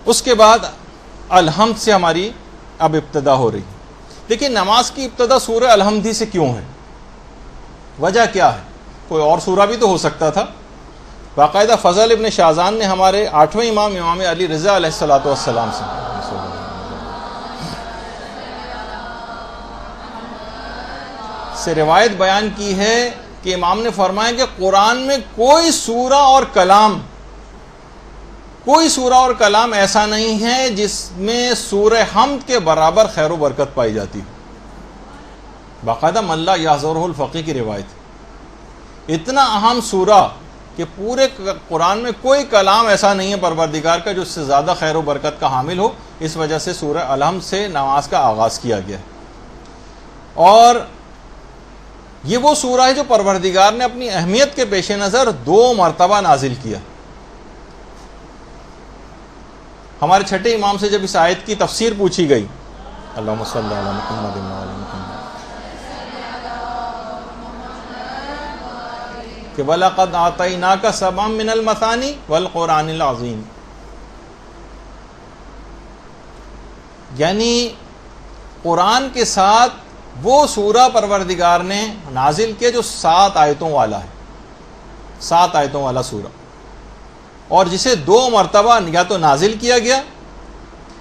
اس کے بعد الحمد سے ہماری اب ابتدا ہو رہی. دیکھیں نماز کی ابتدا سورہ الحمد ہی سے کیوں ہے؟ وجہ کیا ہے؟ کوئی اور سورہ بھی تو ہو سکتا تھا. باقاعدہ فضل ابن شاذان نے ہمارے 8ویں امام علی رضا علیہ السلام سے روایت بیان کی ہے کہ امام نے فرمایا کہ قرآن میں کوئی سورہ اور کلام ایسا نہیں ہے جس میں سورہ حمد کے برابر خیر و برکت پائی جاتی ہو. باقاعدہ من لا یحضرہ الفقیہ کی روایت. اتنا اہم سورہ کہ پورے قرآن میں کوئی کلام ایسا نہیں ہے پروردگار کا جو اس سے زیادہ خیر و برکت کا حامل ہو. اس وجہ سے سورہ الحمد سے نماز کا آغاز کیا گیا ہے. اور یہ وہ سورہ ہے جو پروردگار نے اپنی اہمیت کے پیش نظر 2 مرتبہ نازل کیا. ہمارے چھٹے امام سے جب اس آیت کی تفسیر پوچھی گئی، اللہم صلی علی محمد وعلی محمد، کہ وَلَقَدْ آتَيْنَاكَ سَبْعًا مِّنَ الْمَثَانِي وَالْقُرْآنِ الْعَظِيمِ، یعنی قرآن کے ساتھ وہ سورہ پروردگار نے نازل کیا جو 7 آیتوں والا ہے، 7 آیتوں والا سورہ، اور جسے 2 مرتبہ یا تو نازل کیا گیا،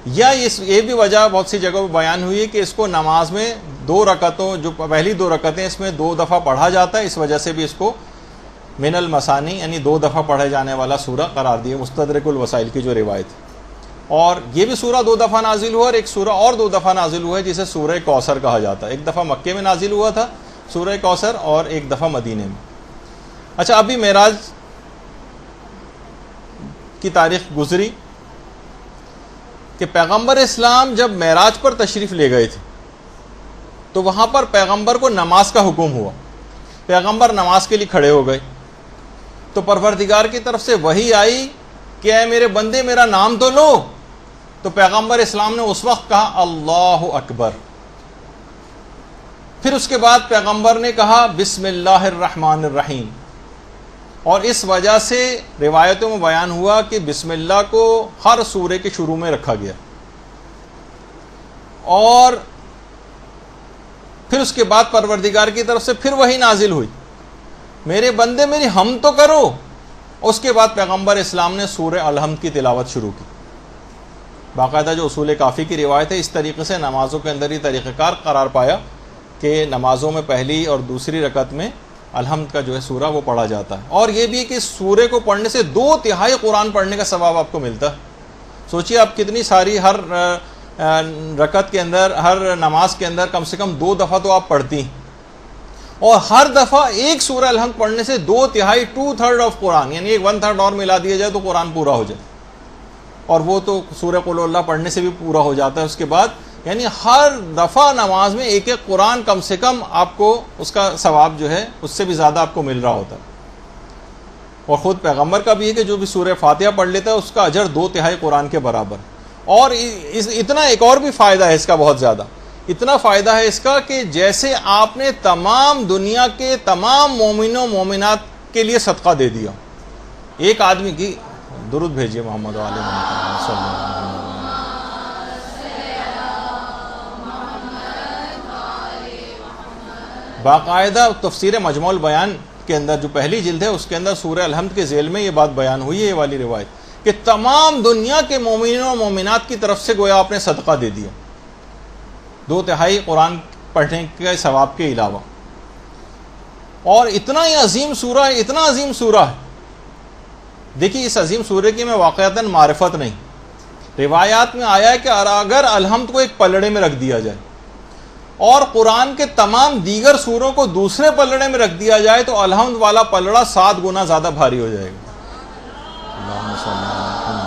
یا یہ بھی وجہ بہت سی جگہوں پہ بیان ہوئی ہے کہ اس کو نماز میں 2 رکعتوں، جو پہلی 2 رکعتیں اس میں 2 دفعہ پڑھا جاتا ہے، اس وجہ سے بھی اس کو من المثانی یعنی 2 دفعہ پڑھے جانے والا سورہ قرار دیا. مستدرک الوسائل کی جو روایت ہے. اور یہ بھی سورہ 2 دفعہ نازل ہوا، اور ایک سورہ اور 2 دفعہ نازل ہوا ہے جسے سورہ کوثر کہا جاتا ہے. ایک دفعہ مکے میں نازل ہوا تھا سورہ کوثر، اور ایک دفعہ مدینے میں. اچھا، ابھی معراج کی تاریخ گزری کہ پیغمبر اسلام جب معراج پر تشریف لے گئے تھے تو وہاں پر پیغمبر کو نماز کا حکم ہوا. پیغمبر نماز کے لیے کھڑے ہو گئے تو پروردگار کی طرف سے وحی آئی کہ اے میرے بندے میرا نام تو لو. تو پیغمبر اسلام نے اس وقت کہا اللہ اکبر. پھر اس کے بعد پیغمبر نے کہا بسم اللہ الرحمن الرحیم. اور اس وجہ سے روایتوں میں بیان ہوا کہ بسم اللہ کو ہر سورے کے شروع میں رکھا گیا. اور پھر اس کے بعد پروردگار کی طرف سے پھر وہی نازل ہوئی، میرے بندے میری حمد تو کرو. اس کے بعد پیغمبر اسلام نے سورہ الحمد کی تلاوت شروع کی. باقاعدہ جو اصول کافی کی روایت ہے، اس طریقے سے نمازوں کے اندر یہ طریقہ کار قرار پایا کہ نمازوں میں پہلی اور دوسری رکعت میں الحمد کا جو ہے سورہ وہ پڑھا جاتا ہے. اور یہ بھی کہ اس سورے کو پڑھنے سے 2/3 قرآن پڑھنے کا ثواب آپ کو ملتا ہے. سوچئے آپ کتنی ساری ہر رکعت کے اندر، ہر نماز کے اندر کم سے کم 2 دفعہ تو آپ پڑھتی ہیں، اور ہر دفعہ ایک سورہ الحمد پڑھنے سے 2/3 2/3 آف قرآن، یعنی ایک 1/3 اور ملا دیا جائے تو قرآن پورا ہو جائے. اور وہ تو سورہ قل اللہ پڑھنے سے بھی پورا ہو جاتا ہے. اس کے بعد یعنی ہر دفعہ نماز میں ایک قرآن کم سے کم آپ کو اس کا ثواب جو ہے اس سے بھی زیادہ آپ کو مل رہا ہوتا ہے. اور خود پیغمبر کا بھی ہے کہ جو بھی سورہ فاتحہ پڑھ لیتا ہے اس کا اجر 2/3 قرآن کے برابر. اور اتنا ایک اور بھی فائدہ ہے اس کا، بہت زیادہ اتنا فائدہ ہے اس کا کہ جیسے آپ نے تمام دنیا کے تمام مومنوں مومنات کے لیے صدقہ دے دیا. ایک آدمی کی درود بھیجیے محمد علیہ محمد صلی اللہ علیہ وسلم. باقاعدہ تفسیر مجموع البیان کے اندر جو پہلی جلد ہے اس کے اندر سورہ الحمد کے ذیل میں یہ بات بیان ہوئی ہے، یہ والی روایت، کہ تمام دنیا کے مومنوں و مومنات کی طرف سے گویا آپ نے صدقہ دے دیا 2/3 قرآن پڑھنے کے ثواب کے علاوہ. اور اتنا ہی عظیم سورہ ہے، اتنا عظیم سورہ ہے. دیکھیے اس عظیم سورہ کی میں واقعتاً معرفت نہیں، روایات میں آیا ہے کہ اگر الحمد کو ایک پلڑے میں رکھ دیا جائے اور قرآن کے تمام دیگر سوروں کو دوسرے پلڑے میں رکھ دیا جائے تو الحمد والا پلڑا 7 گنا زیادہ بھاری ہو جائے گا. اللہم صلی اللہ علیہ وسلم.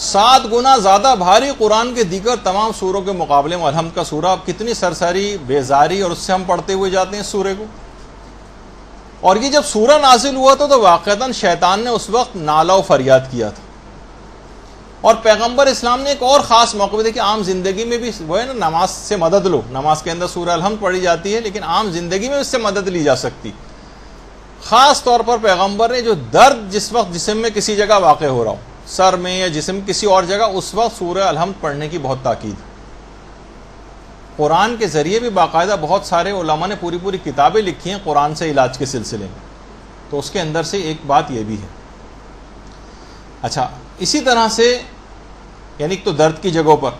7 گنا زیادہ بھاری قرآن کے دیگر تمام سوروں کے مقابلے میں الحمد کا سورہ. اب کتنی سرسری بیزاری اور اس سے ہم پڑھتے ہوئے جاتے ہیں اس سورے کو. اور یہ جب سورہ نازل ہوا تھا تو واقعتاً شیطان نے اس وقت نالہ و فریاد کیا تھا. اور پیغمبر اسلام نے ایک اور خاص موقع دیا کہ عام زندگی میں بھی وہ ہے نا، نماز سے مدد لو. نماز کے اندر سورہ الحمد پڑھی جاتی ہے لیکن عام زندگی میں اس سے مدد لی جا سکتی. خاص طور پر پیغمبر نے جو درد جس وقت جسم میں کسی جگہ واقع ہو رہا ہو، سر میں یا جسم کسی اور جگہ، اس وقت سورہ الحمد پڑھنے کی بہت تاکید. قرآن کے ذریعے بھی باقاعدہ بہت سارے علماء نے پوری کتابیں لکھی ہیں قرآن سے علاج کے سلسلے میں، تو اس کے اندر سے ایک بات یہ بھی ہے. اچھا، اسی طرح سے یعنی تو درد کی جگہوں پر،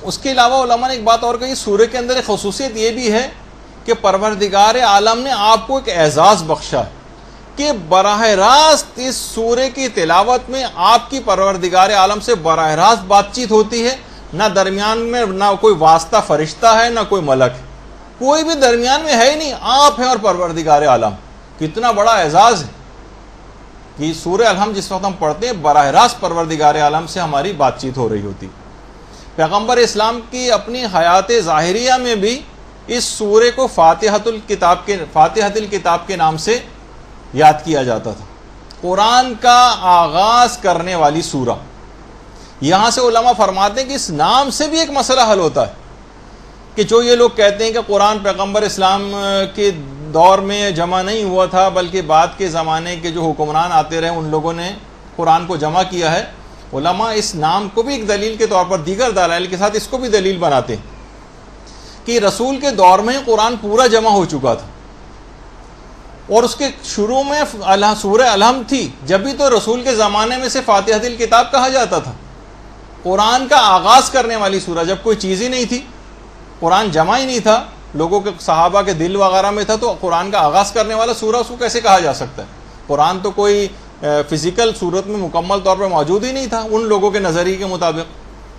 اس کے علاوہ علماء نے ایک بات اور کہی، سورہ کے اندر ایک خصوصیت یہ بھی ہے کہ پروردگار عالم نے آپ کو ایک اعزاز بخشا ہے کہ براہ راست اس سورہ کی تلاوت میں آپ کی پروردگار عالم سے براہ راست بات چیت ہوتی ہے. نہ درمیان میں نہ کوئی واسطہ فرشتہ ہے نہ کوئی ملک ہے، کوئی بھی درمیان میں ہے ہی نہیں، آپ ہیں اور پروردگار عالم. کتنا بڑا اعزاز ہے کہ سورہ الحمد جس وقت ہم پڑھتے ہیں براہ راست پروردگار عالم سے ہماری بات چیت ہو رہی ہوتی. پیغمبر اسلام کی اپنی حیات ظاہریہ میں بھی اس سورے کو فاتحۃ الکتاب کے نام سے یاد کیا جاتا تھا، قرآن کا آغاز کرنے والی سورہ. یہاں سے علماء فرماتے ہیں کہ اس نام سے بھی ایک مسئلہ حل ہوتا ہے کہ جو یہ لوگ کہتے ہیں کہ قرآن پیغمبر اسلام کے دور میں جمع نہیں ہوا تھا بلکہ بعد کے زمانے کے جو حکمران آتے رہے ان لوگوں نے قرآن کو جمع کیا ہے. علماء اس نام کو بھی ایک دلیل کے طور پر دیگر دلائل کے ساتھ اس کو بھی دلیل بناتے ہیں کہ رسول کے دور میں قرآن پورا جمع ہو چکا تھا اور اس کے شروع میں سورہ الحمد تھی. جب بھی تو رسول کے زمانے میں سے فاتحۃ الکتاب کہا جاتا تھا، قرآن کا آغاز کرنے والی سورہ. جب کوئی چیز ہی نہیں تھی، قرآن جمع ہی نہیں تھا، لوگوں کے صحابہ کے دل وغیرہ میں تھا، تو قرآن کا آغاز کرنے والا سورہ اس کو کیسے کہا جا سکتا ہے؟ قرآن تو کوئی فزیکل صورت میں مکمل طور پر موجود ہی نہیں تھا ان لوگوں کے نظریے کے مطابق.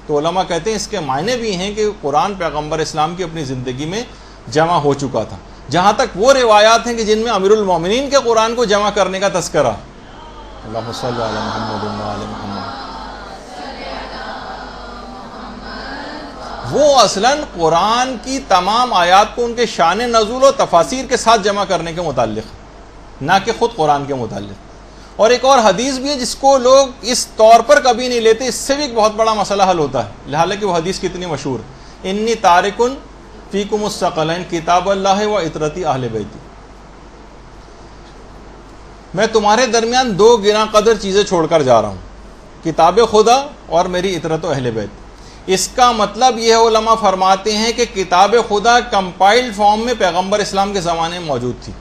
تو علماء کہتے ہیں اس کے معنی بھی ہیں کہ قرآن پیغمبر اسلام کی اپنی زندگی میں جمع ہو چکا تھا. جہاں تک وہ روایات ہیں کہ جن میں امیر المومنین کے قرآن کو جمع کرنے کا تذکرہ، اللہم صلی علی محمد و علی محمد، وہ اصلاً قرآن کی تمام آیات کو ان کے شان نزول و تفاسیر کے ساتھ جمع کرنے کے متعلق، نہ کہ خود قرآن کے متعلق. اور ایک اور حدیث بھی ہے جس کو لوگ اس طور پر کبھی نہیں لیتے، اس سے بھی ایک بہت بڑا مسئلہ حل ہوتا ہے، حالانکہ وہ حدیث کتنی مشہور ہے، انی تارکن فیکم الثقلین کتاب اللہ و عطرتی اہل بیتی. میں تمہارے درمیان دو گراں قدر چیزیں چھوڑ کر جا رہا ہوں، کتاب خدا اور میری عطرت و اہل بیت. اس کا مطلب یہ ہے، علماء فرماتے ہیں کہ کتاب خدا کمپائلڈ فارم میں پیغمبر اسلام کے زمانے میں موجود تھی.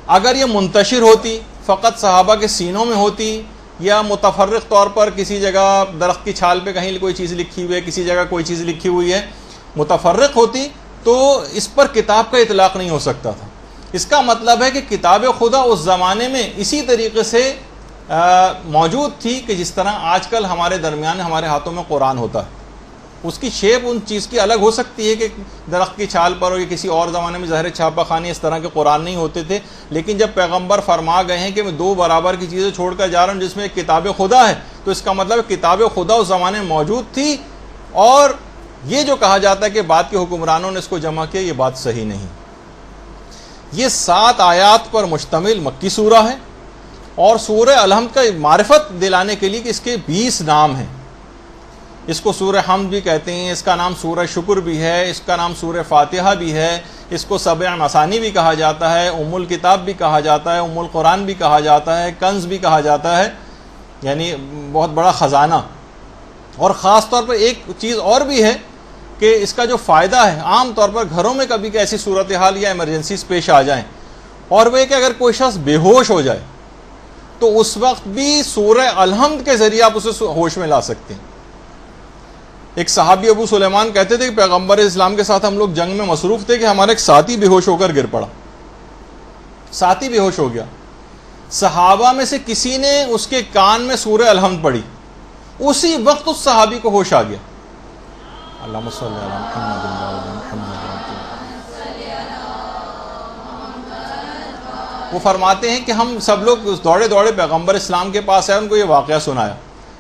اگر یہ منتشر ہوتی، فقط صحابہ کے سینوں میں ہوتی، یا متفرق طور پر کسی جگہ درخت کی چھال پہ کہیں کوئی چیز لکھی ہوئی ہے، کسی جگہ کوئی چیز لکھی ہوئی ہے، متفرق ہوتی، تو اس پر کتاب کا اطلاق نہیں ہو سکتا تھا. اس کا مطلب ہے کہ کتاب خدا اس زمانے میں اسی طریقے سے موجود تھی کہ جس طرح آج کل ہمارے درمیان ہمارے ہاتھوں میں قرآن ہوتا ہے. اس کی شیپ ان چیز کی الگ ہو سکتی ہے کہ درخت کی چھال پر ہو، یا کسی اور زمانے میں ظاہر چھاپا خانے اس طرح کے قرآن نہیں ہوتے تھے. لیکن جب پیغمبر فرما گئے ہیں کہ میں دو برابر کی چیزیں چھوڑ کر جا رہا ہوں جس میں ایک کتاب خدا ہے، تو اس کا مطلب کتاب خدا اس زمانے میں موجود تھی. اور یہ جو کہا جاتا ہے کہ بعد کے حکمرانوں نے اس کو جمع کیا، یہ بات صحیح نہیں. یہ 7 آیات پر مشتمل مکی سورہ ہے، اور سورہ الحمد کا معرفت دلانے کے لیے کہ اس کے 20 نام ہیں. اس کو سورہ حمد بھی کہتے ہیں، اس کا نام سورہ شکر بھی ہے، اس کا نام سورہ فاتحہ بھی ہے، اس کو سبع مثانی بھی کہا جاتا ہے، ام الکتاب بھی کہا جاتا ہے، ام القرآن بھی کہا جاتا ہے، کنز بھی کہا جاتا ہے، یعنی بہت بڑا خزانہ. اور خاص طور پر ایک چیز اور بھی ہے کہ اس کا جو فائدہ ہے، عام طور پر گھروں میں کبھی ایسی صورتحال یا ایمرجنسیز پیش آ جائیں، اور وہ کہ اگر کوئی شخص بے ہوش ہو جائے تو اس وقت بھی سورہ الحمد کے ذریعے آپ اسے ہوش میں لا سکتے ہیں. ایک صحابی ابو سلیمان کہتے تھے کہ پیغمبر اسلام کے ساتھ ہم لوگ جنگ میں مصروف تھے کہ ہمارا ایک ساتھی بے ہوش ہو کر گر پڑا، ساتھی بے ہوش ہو گیا. صحابہ میں سے کسی نے اس کے کان میں سورہ الحمد پڑھی، اسی وقت اس صحابی کو ہوش آ گیا. اللہم صلی علی محمد و علی محمد. وہ فرماتے ہیں کہ ہم سب لوگ دوڑے دوڑے پیغمبر اسلام کے پاس آئے، ان کو یہ واقعہ سنایا.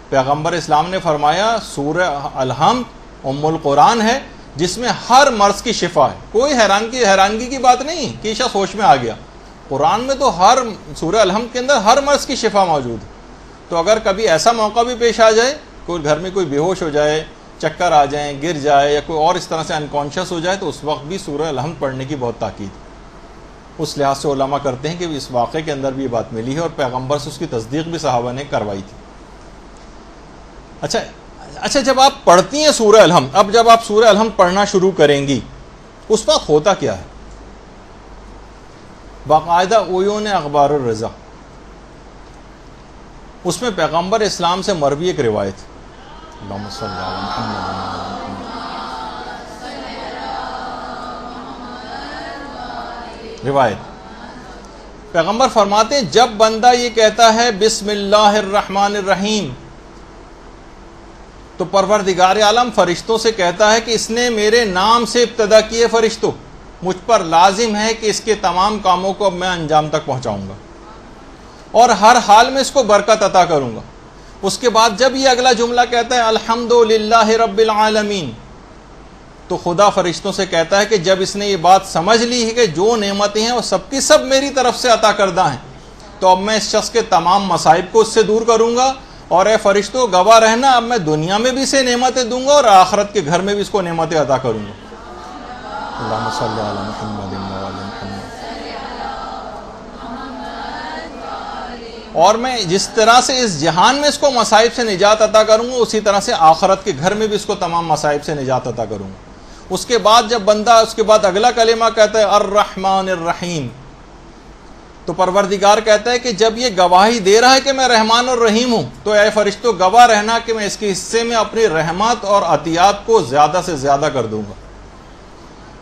پیغمبر اسلام نے فرمایا سورہ الحمد ام القرآن ہے جس میں ہر مرض کی شفا ہے. کوئی حیرانگی کی بات نہیں کہ شخص ہوش میں آ گیا. قرآن میں تو ہر سورہ الحمد کے اندر ہر مرض کی شفا موجود ہے. تو اگر کبھی ایسا موقع بھی پیش آ جائے، کوئی گھر میں کوئی بے ہوش ہو جائے، چکر آ جائیں، گر جائے، یا کوئی اور اس طرح سے انکانشیس ہو جائے، تو اس وقت بھی سورہ الحمد پڑھنے کی بہت تاکید ہے. اس لحاظ سے علماء کرتے ہیں کہ اس واقعے کے اندر بھی یہ بات ملی ہے اور پیغمبر سے اس کی تصدیق بھی صحابہ نے کروائی تھی۔ اچھا جب آپ پڑھتی ہیں سورہ الحمد، اب جب آپ سورہ الحمد پڑھنا شروع کریں گی اس وقت ہوتا کیا ہے؟ باقاعدہ عیون اخبار الرضا، اس میں پیغمبر اسلام سے مروی ایک روایت، اللہم صلی علی محمد، روایت پیغمبر فرماتے ہیں جب بندہ یہ کہتا ہے بسم اللہ الرحمن الرحیم تو پروردگار عالم فرشتوں سے کہتا ہے کہ اس نے میرے نام سے ابتدا کی ہے، فرشتوں مجھ پر لازم ہے کہ اس کے تمام کاموں کو اب میں انجام تک پہنچاؤں گا اور ہر حال میں اس کو برکت عطا کروں گا۔ اس کے بعد جب یہ اگلا جملہ کہتا ہے الحمدللہ رب العالمین تو خدا فرشتوں سے کہتا ہے کہ جب اس نے یہ بات سمجھ لی ہے کہ جو نعمتیں ہیں وہ سب کی سب میری طرف سے عطا کردہ ہیں تو اب میں اس شخص کے تمام مصائب کو اس سے دور کروں گا، اور اے فرشتوں گواہ رہنا اب میں دنیا میں بھی اسے نعمتیں دوں گا اور آخرت کے گھر میں بھی اس کو نعمتیں عطا کروں گا۔ اللہم صلی علی محمد وعلی محمد۔ اور میں جس طرح سے اس جہان میں اس کو مصائب سے نجات عطا کروں گا اسی طرح سے آخرت کے گھر میں بھی اس کو تمام مصائب سے نجات عطا کروں گا۔ اس کے بعد جب بندہ اس کے بعد اگلا کلمہ کہتا ہے الرحمن الرحیم تو پروردگار کہتا ہے کہ جب یہ گواہی دے رہا ہے کہ میں رحمان اور رحیم ہوں تو اے فرشتوں گواہ رہنا کہ میں اس کے حصے میں اپنی رحمت اور عطیات کو زیادہ سے زیادہ کر دوں گا۔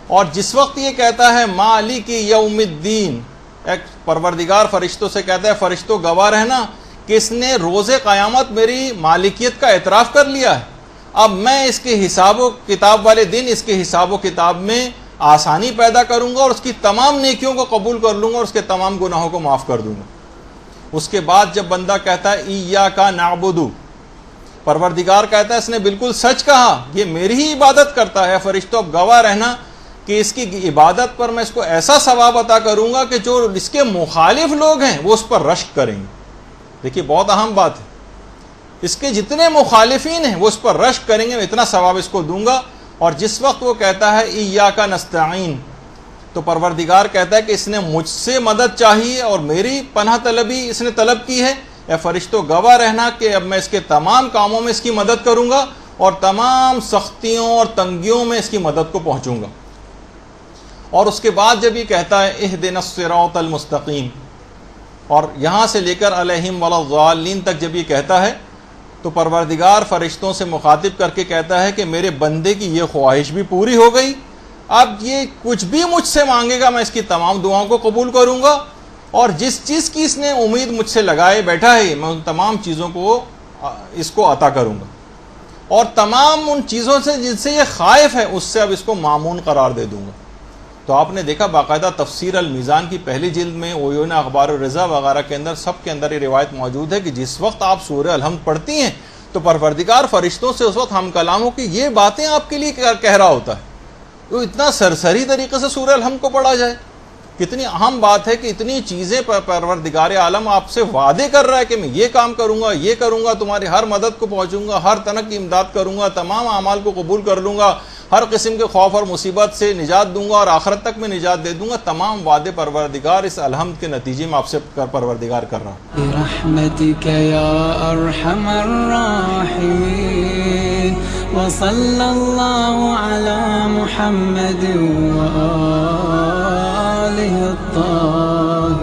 اور جس وقت یہ کہتا ہے مالک یوم الدین، ایک پروردگار فرشتوں سے کہتا ہے فرشتوں گواہ رہنا کہ اس نے روز قیامت میری مالکیت کا اعتراف کر لیا ہے، اب میں اس کے حساب و کتاب والے دن اس کے حساب و کتاب میں آسانی پیدا کروں گا اور اس کی تمام نیکیوں کو قبول کر لوں گا اور اس کے تمام گناہوں کو معاف کر دوں گا۔ اس کے بعد جب بندہ کہتا ہے ایاک نعبد، پروردگار کہتا ہے اس نے بالکل سچ کہا، یہ میری ہی عبادت کرتا ہے، فرشتوں اب گواہ رہنا کہ اس کی عبادت پر میں اس کو ایسا ثواب عطا کروں گا کہ جو اس کے مخالف لوگ ہیں وہ اس پر رشک کریں گے۔ دیکھیے بہت اہم بات ہے، اس کے جتنے مخالفین ہیں وہ اس پر رشک کریں گے، میں اتنا ثواب اس کو دوں گا۔ اور جس وقت وہ کہتا ہے ایاک نستعین تو پروردگار کہتا ہے کہ اس نے مجھ سے مدد چاہیے اور میری پناہ طلبی اس نے طلب کی ہے، اے فرشتوں گواہ رہنا کہ اب میں اس کے تمام کاموں میں اس کی مدد کروں گا اور تمام سختیوں اور تنگیوں میں اس کی مدد کو پہنچوں گا۔ اور اس کے بعد جب یہ کہتا ہے اہدنا الصراط المستقیم اور یہاں سے لے کر علیہم ولا الضالین تک جب یہ کہتا ہے تو پروردگار فرشتوں سے مخاطب کر کے کہتا ہے کہ میرے بندے کی یہ خواہش بھی پوری ہو گئی، اب یہ کچھ بھی مجھ سے مانگے گا میں اس کی تمام دعاؤں کو قبول کروں گا اور جس چیز کی اس نے امید مجھ سے لگائے بیٹھا ہے میں ان تمام چیزوں کو اس کو عطا کروں گا اور تمام ان چیزوں سے جن سے یہ خائف ہے اس سے اب اس کو مامون قرار دے دوں گا۔ تو آپ نے دیکھا باقاعدہ تفسیر المیزان کی پہلی جلد میں عیون اخبار الرضا وغیرہ کے اندر سب کے اندر یہ روایت موجود ہے کہ جس وقت آپ سورہ الحمد پڑھتی ہیں تو پروردگار فرشتوں سے اس وقت ہم کلام ہو کہ یہ باتیں آپ کے لیے کہہ رہا ہوتا ہے، تو اتنا سرسری طریقے سے سورہ الحمد کو پڑھا جائے، کتنی اہم بات ہے کہ اتنی چیزیں پروردگار عالم آپ سے وعدے کر رہا ہے کہ میں یہ کام کروں گا، یہ کروں گا، تمہاری ہر مدد کو پہنچوں گا، ہر طرح کی امداد کروں گا، تمام اعمال کو قبول کر لوں گا، ہر قسم کے خوف اور مصیبت سے نجات دوں گا اور آخرت تک میں نجات دے دوں گا، تمام وعدے پروردگار اس الحمد کے نتیجے میں آپ سے پروردگار کر رہا ہے۔ برحمتک یا ارحم الراحمین وصلی اللہ علی محمد وآلہ الطاہرین۔